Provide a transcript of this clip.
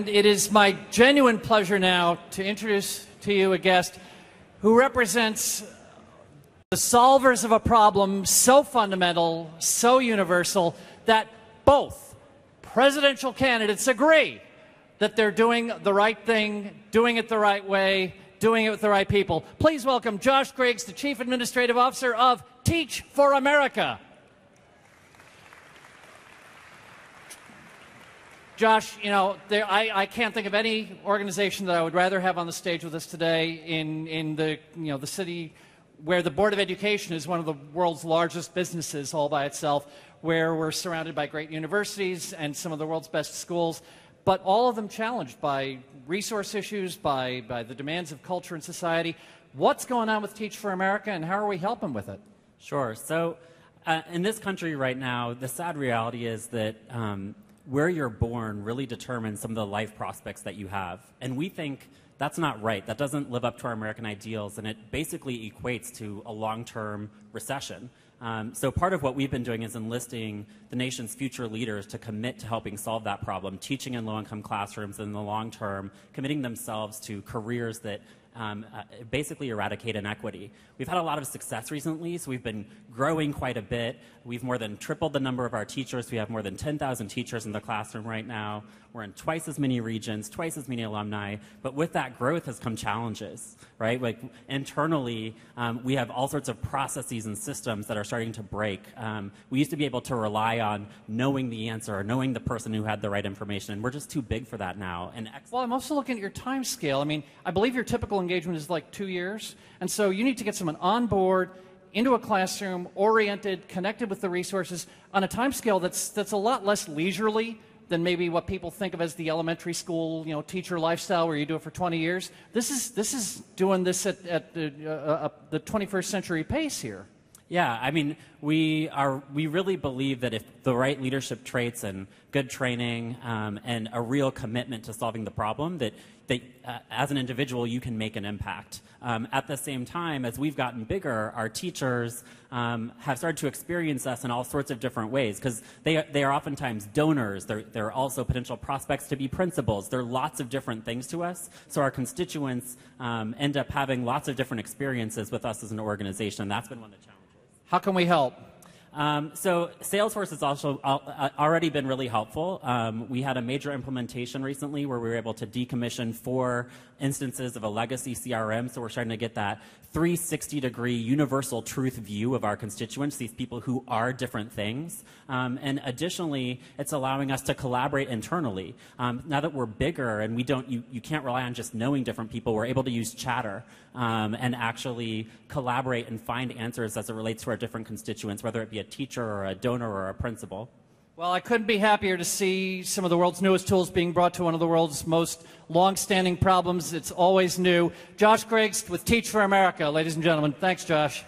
It is my genuine pleasure now to introduce to you a guest who represents the solvers of a problem so fundamental, so universal, that both presidential candidates agree that they're doing the right thing, doing it the right way, doing it with the right people. Please welcome Josh Griggs, the Chief Administrative Officer of Teach for America. Josh, you know, I can't think of any organization that I would rather have on the stage with us today in the city where the Board of Education is one of the world's largest businesses all by itself, where we're surrounded by great universities and some of the world's best schools, but all of them challenged by resource issues, by the demands of culture and society. What's going on with Teach for America, and how are we helping with it? Sure. So in this country right now, the sad reality is that where you're born really determines some of the life prospects that you have. And we think that's not right. That doesn't live up to our American ideals, and it basically equates to a long-term recession. So part of what we've been doing is enlisting the nation's future leaders to commit to helping solve that problem, teaching in low-income classrooms in the long term, committing themselves to careers that basically eradicate inequity. We've had a lot of success recently, so we've been growing quite a bit. We've more than tripled the number of our teachers. We have more than 10,000 teachers in the classroom right now. We're in twice as many regions, twice as many alumni, but with that growth has come challenges, right? Like internally, we have all sorts of processes and systems that are starting to break. We used to be able to rely on knowing the answer or knowing the person who had the right information, and we're just too big for that now. And well, I'm also looking at your time scale. I mean, I believe your typical engagement is like 2 years, and so you need to get someone on board, into a classroom, oriented, connected with the resources on a time scale that's a lot less leisurely than maybe what people think of as the elementary school, you know, teacher lifestyle where you do it for 20 years. This is doing this at the 21st century pace here. Yeah, I mean, we really believe that if the right leadership traits and good training and a real commitment to solving the problem, that as an individual you can make an impact. At the same time, as we've gotten bigger, our teachers have started to experience us in all sorts of different ways, because they are oftentimes donors. They're also potential prospects to be principals. There are lots of different things to us. So our constituents end up having lots of different experiences with us as an organization. That's been one of the challenges. How can we help? So Salesforce has also already been really helpful. We had a major implementation recently where we were able to decommission 4 instances of a legacy CRM, so we're starting to get that 360-degree universal truth view of our constituents, these people who are different things. And additionally, it's allowing us to collaborate internally. Now that we're bigger and you can't rely on just knowing different people, we're able to use chatter and actually collaborate and find answers as it relates to our different constituents, whether it be a teacher or a donor or a principal. Well, I couldn't be happier to see some of the world's newest tools being brought to one of the world's most long-standing problems. It's always new. Josh Griggs with Teach for America, ladies and gentlemen. Thanks, Josh.